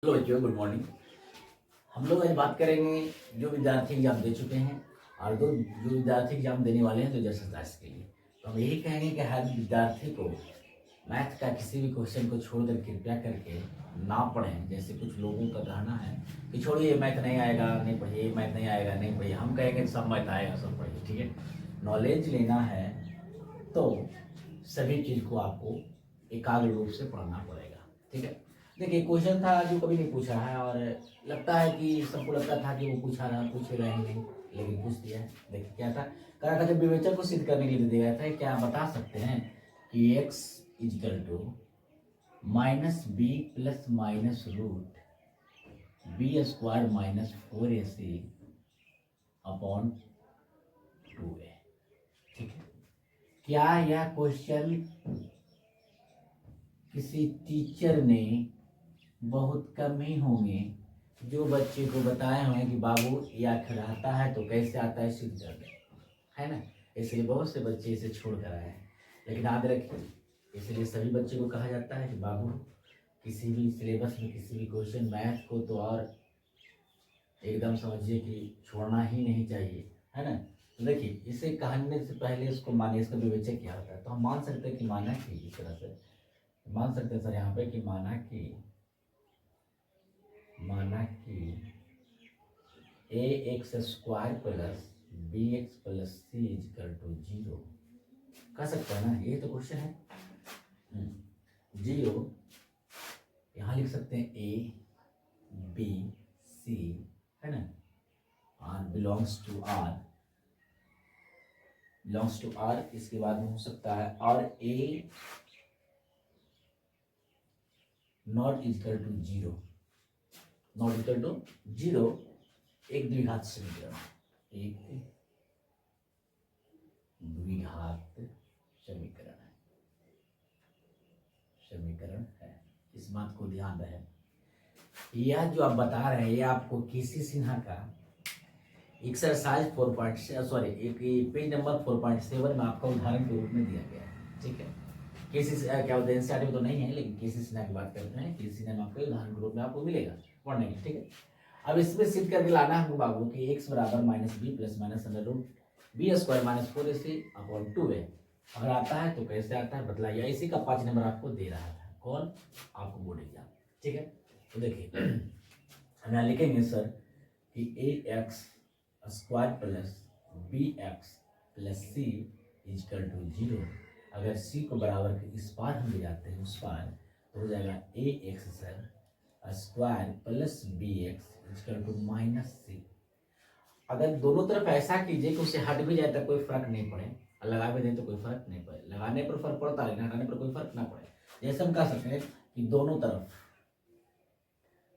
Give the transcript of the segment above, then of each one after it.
Hello बच्चों, good morning. हम लोग आज बात करेंगे जो विद्यार्थी एग्जाम दे चुके हैं और जो विद्यार्थी एग्जाम देने वाले हैं 2027 के लिए। तो हम यही कहेंगे कि हर विद्यार्थी को मैथ का किसी भी क्वेश्चन को छोड़कर कृपया करके ना पढ़ें। जैसे कुछ लोगों का कहना है कि छोड़िए मैथ नहीं आएगा, नहीं पढ़िए, मैथ नहीं आएगा, नहीं पढ़िए। हम कहेंगे सब मैथ आएगा, सब पढ़िए, ठीक है। नॉलेज लेना है तो सभी चीज़ को आपको एकाग्र रूप से पढ़ना पड़ेगा, ठीक है। देखिए, क्वेश्चन था जो कभी नहीं पूछा है और लगता है कि सबको लगता था कि वो पूछेगा ही नहीं, लेकिन पूछ दिया है। देखिए क्या था, कह रहा था कि विवेचन को सिद्ध करने के लिए दिया गया था। क्या आप बता सकते हैं कि x equal to minus b plus minus root b square minus 4ac upon 2a, ठीक है। क्या यह क्वेश्चन किसी टीचर ने, बहुत कम ही होंगे जो बच्चे को बताए हुए कि बाबू ये आखिर आता है तो कैसे आता है, सिद्ध कर दे, है ना। इसलिए बहुत से बच्चे इसे छोड़ कर आए हैं। लेकिन याद रखिए, इसलिए सभी बच्चे को कहा जाता है कि बाबू किसी भी सिलेबस में किसी भी क्वेश्चन मैथ को तो और एकदम समझिए कि छोड़ना ही नहीं चाहिए, है ना। तो देखिए, इसे कहने से पहले इसको मानिए, इसका विवेचक क्या होता है। तो हम मान सकते हैं कि माना कि इस तरह से मान सकते हैं सर यहाँ पे कि माना कि a x square plus b x plus c equal to 0 कह सकते हैं ना, ये तो क्वेश्चन है। 0 यहाँ लिख सकते हैं ए बी सी, है ना, आर बिलोंग्स टू आर। इसके बाद में हो सकता है और a not equal to 0, not equal to 0 एक द्विघात समीकरण है। इस बात को ध्यान रहे। यह जो आप बता रहे हैं ये आपको केसी सिन्हा का एक्सरसाइज 4 एक पेज नंबर 4.7 में आपका उदाहरण के रूप में दिया गया है, ठीक है। केसी क्या बोलते हैं, एनसीईआरटी में तो नहीं है, लेकिन केसी सिन्हा की बात करते हैं। केसी सिन्हा में आपको उदाहरण के रूप में आपको मिलेगा पढ़ने के, ठीक है। अब इसमें सिद्ध करके लाना है बाबू कि x बराबर minus b plus minus under root b square minus 4ac upon 2a। अगर आता है तो कैसे आता है बतलाइए। इसी का 5 नंबर आपको दे रहा था, कौन, आपको बोर्ड एग्जाम, ठीक है। तो देखिए हम यहाँ लिखेंगे सर कि a x square plus b x plus c equal to 0। अगर सी को बराबर के इस पार हम ले जाते हैं उस पार, तो हो जाएगा a x sir square plus b x equal to minus c. अगर दोनों तरफ ऐसा कीजिए कि उसे हट भी जाए तो कोई फर्क नहीं पड़े, लगा भी दें तो कोई फर्क नहीं पड़े। लगाने पर फर्क पड़ता है, लेकिन हटाने पर कोई फर्क ना पड़े। जैसे हम कह सकते हैं कि दोनों तरफ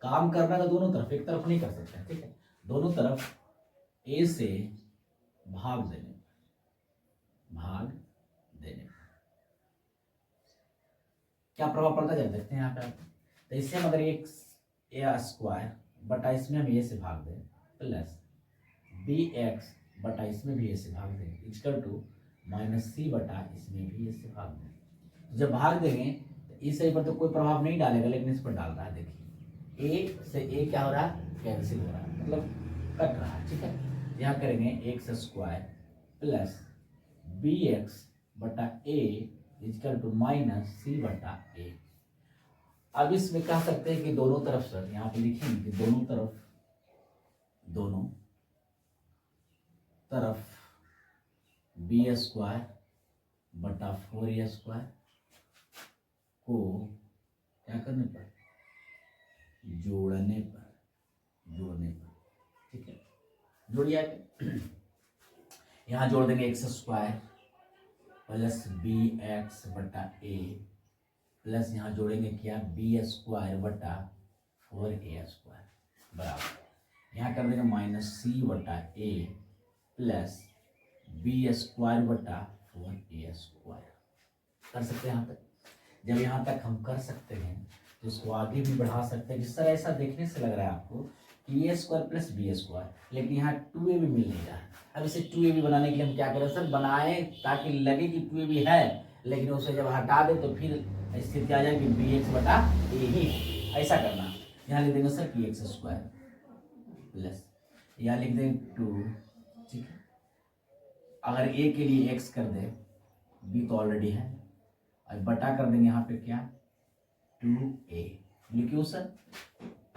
काम करना तो दोनों तरफ, एक तरफ नहीं कर सकते, ठीक है। दोनों तरफ ए से भाग देने क्या प्रभाव पड़ता है देखते हैं यहाँ पे आप। तो इससे हम अगर एक्स ए स्क्वायर बटा इसमें हम ए से भाग दें प्लस बी एक्स बटा इसमें भी ए से भाग दें इक्वल टू माइनस सी बटा इसमें भी ए से भाग दें। तो जब भाग देंगे तो इस पर तो कोई प्रभाव नहीं डालेगा, लेकिन इस पर डाल रहा है। देखिए ए से ए क्या हो रहा है, कैंसिल हो रहा है, मतलब कट रहा है, ठीक है। यहाँ करेंगे x square plus b x बटा a equal to minus c बटा ए। अब इसमें कह सकते हैं कि दोनों तरफ सर यहाँ पे लिखेंगे कि दोनों तरफ बी स्क्वायर बटा 4a स्क्वायर को क्या करने पर, जोड़ने पर, ठीक है। जोड़िए यहाँ जोड़ देंगे x square plus b x बटा ए प्लस यहाँ जोड़ेंगे क्या, बी स्क्वायर बटा 4a स्क्वायर बराबर यहाँ कर देंगे माइनस सी बटा ए प्लस बी स्क्वायर बटा 4a स्क्वायर। कर सकते हैं यहाँ तक। जब यहाँ तक हम कर सकते हैं तो इसको आगे भी बढ़ा सकते हैं। जिस तरह ऐसा देखने से लग रहा है आपको कि a square plus b square, लेकिन यहाँ 2a भी मिल नहीं रहा है। अब इसे 2a भी बनाने के लिए हम क्या करें सर, बनाए ताकि लगे कि 2a भी है, लेकिन उसे जब हटा दे तो फिर स्थिति आ जाए कि बी एक्स बटा ए ही, ऐसा करना। यहाँ लिख देंगे सर कि एक्स स्क्वायर प्लस, यहाँ लिख देंगे 2, ठीक है। अगर ए के लिए एक्स कर दे, बी तो ऑलरेडी है, और बटा कर देंगे यहाँ पे क्या 2a, क्यों सर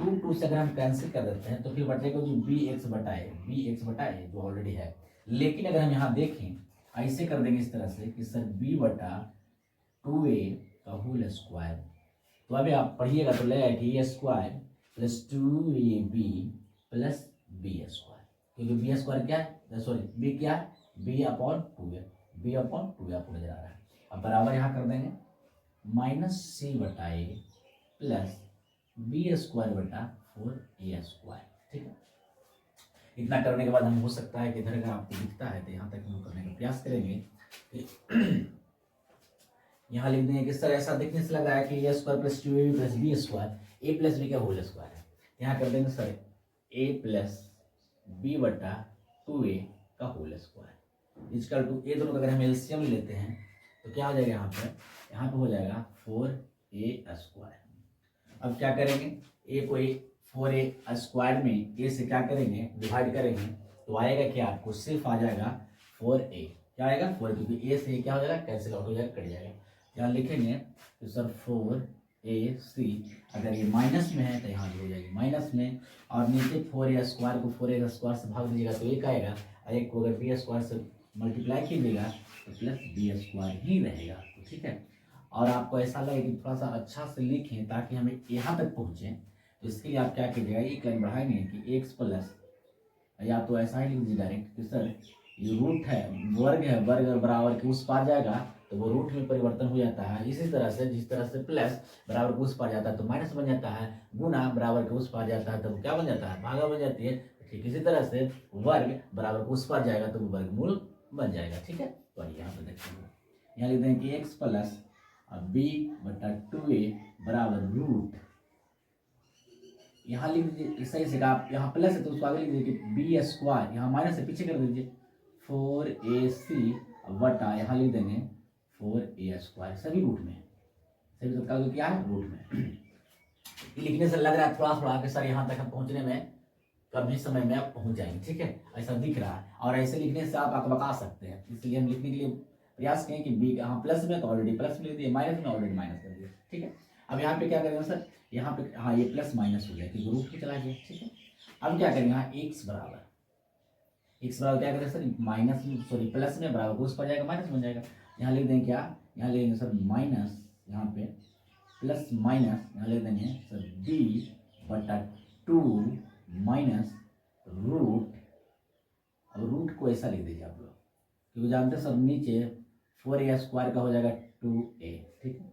2 से अगर हम कैंसिल कर देते हैं तो फिर बचेगा जो बी एक्स बटा ए जो ऑलरेडी है। लेकिन अगर हम यहाँ देखें ऐसे कर देंगे इस तरह से कि सर b बटा 2a का होल स्क्वायर, तो अभी आप पढ़िएगा तो लगेगा कि a square plus 2ab plus b square, क्योंकि बी स्क्वायर क्या है, सॉरी बी क्या है, B upon 2a, B upon 2a आपको नजर आ रहा है। अब बराबर यहाँ कर देंगे माइनस सी बटा ए प्लस बी स्क्वायर बटा 4a स्क्वायर, ठीक है। इतना करने के बाद हम हो सकता है कि इधर अगर आपको दिखता है तो यहाँ तक हम करने का प्रयास करेंगे। यहाँ लिख देंगे कि सर ऐसा देखने से लग रहा है कि a square plus 2ab plus b square a plus b का होल स्क्वायर है। यहाँ कर देंगे सर a प्लस बी बटा 2a का होल स्क्वायर इजकल टू ए, दोनों का अगर हम एलसीएम लेते हैं तो क्या हो जाएगा, यहाँ पे हो जाएगा 4a स्क्वायर। अब क्या करेंगे, ए को 4a स्क्वायर में ए से क्या करेंगे डिवाइड करेंगे तो आएगा क्या, आपको सिर्फ आ जाएगा 4a, क्या आएगा 4, क्योंकि ए से क्या हो जाएगा कैंसिल आउट हो जाएगा, कट जाएगा। यहाँ लिखेंगे तो सर 4ac, अगर ये माइनस में है तो यहाँ हो जाएगी माइनस में, और नीचे 4a स्क्वायर को 4a स्क्वायर से भाग दीजिएगा तो एक आएगा, और एक को अगर बी स्क्वायर से मल्टीप्लाई कीजिएगा तो प्लस बी स्क्वायर ही रहेगा, तो ठीक है। और आपको ऐसा लगे कि थोड़ा सा अच्छा से लिखें ताकि हमें यहाँ तक पहुँचे, तो इसके लिए आप क्या कीजिएगा, एक लाइन बढ़ाएंगे कि एक्स प्लस, या तो ऐसा ही लिख दीजिए डायरेक्ट कि सर ये रूट है, वर्ग है, वर्ग बराबर के उस पार जाएगा तो वो रूट में परिवर्तन हो जाता है। इसी तरह से जिस तरह से प्लस बराबर के उस पार जाता है तो माइनस बन जाता है, गुना बराबर के उस पार जाता है तो क्या बन जाता है, भागा बन जाती है। ठीक इसी तरह से वर्ग बराबर के उस पार जाएगा तो वो वर्गमूल बन जाएगा, ठीक है। तो यहाँ पर देखते हैं, यहाँ लिख देंगे कि एक्स प्लस बी बटा 2a बराबर रूट, यहाँ लिख दीजिए सही से, आप यहाँ प्लस है तो उसको आगे लिख दीजिए कि बी स्क्वायर, यहाँ माइनस से पीछे कर दीजिए 4ac बटा, यहाँ लिख देंगे 4a स्क्वायर, सभी रूट में, सभी सबका क्या है रूट में। लिखने से लग रहा है थोड़ा थोड़ा कि सर यहाँ तक हम पहुँचने में कभी समय में आप पहुँच जाएंगे, ठीक है, ऐसा दिख रहा है। और ऐसे लिखने से आप बता सकते हैं, इसलिए हम लिखने के लिए प्रयास करें कि बी यहाँ प्लस में तो ऑलरेडी प्लस में लिख दिए, माइनस में ऑलरेडी माइनस कर दिए, ठीक है। अब यहाँ पे क्या करेंगे सर, यहाँ पे हाँ ये प्लस माइनस हो जाए क्योंकि रूट में चला गया, ठीक है। अब क्या करेंगे, यहाँ एक्स बराबर क्या करें सर, माइनस सॉरी प्लस में बराबर उस पर जाएगा माइनस बन जाएगा। यहाँ लिख देंगे क्या, यहाँ लिख देंगे सर माइनस, यहाँ पे प्लस माइनस, यहाँ लिख देंगे सर बी बटा 2 माइनस रूट, अब रूट को ऐसा लिख दीजिए आप लोग, क्योंकि जानते हैं सब नीचे 4a स्क्वायर का हो जाएगा 2a, ठीक है,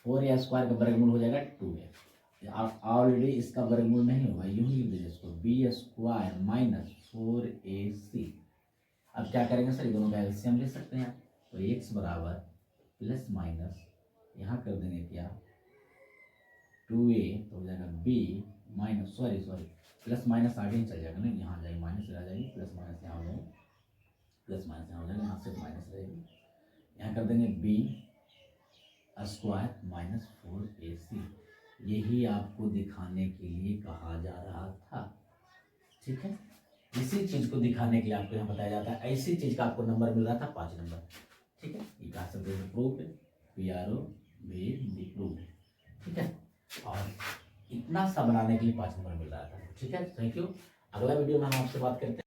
4a स्क्वायर का वर्गमूल हो जाएगा 2a, आप ऑलरेडी इसका वर्गमूल नहीं होगा, यूं ही लिख दीजिए इसको बी स्क्वायर माइनस 4ac। अब क्या करेंगे सर, दोनों का एलसीएम ले सकते हैं, तो x बराबर प्लस माइनस यहाँ कर देंगे क्या 2a तो हो जाएगा b minus sorry plus minus आगे ही चल जाएगा ना, यहाँ जाएगी माइनस आ जाएगी, प्लस माइनस यहाँ हो जाएगा, प्लस माइनस यहाँ हो जाएगा, यहाँ से माइनस रहेगी, यहाँ कर देंगे b स्क्वायर माइनस 4ac। यही आपको दिखाने के लिए कहा जा रहा था, ठीक है। इसी चीज को दिखाने के लिए आपको यहाँ बताया जाता है, ऐसी चीज का आपको नंबर मिल रहा था 5 नंबर, ठीक है। ये कहा सकते हैं प्रूफ है, PRO भी प्रूफ है, ठीक है। और इतना सा बनाने के लिए 5 नंबर मिल रहा था, ठीक है। Thank you. अगला वीडियो में हम आपसे बात करते हैं।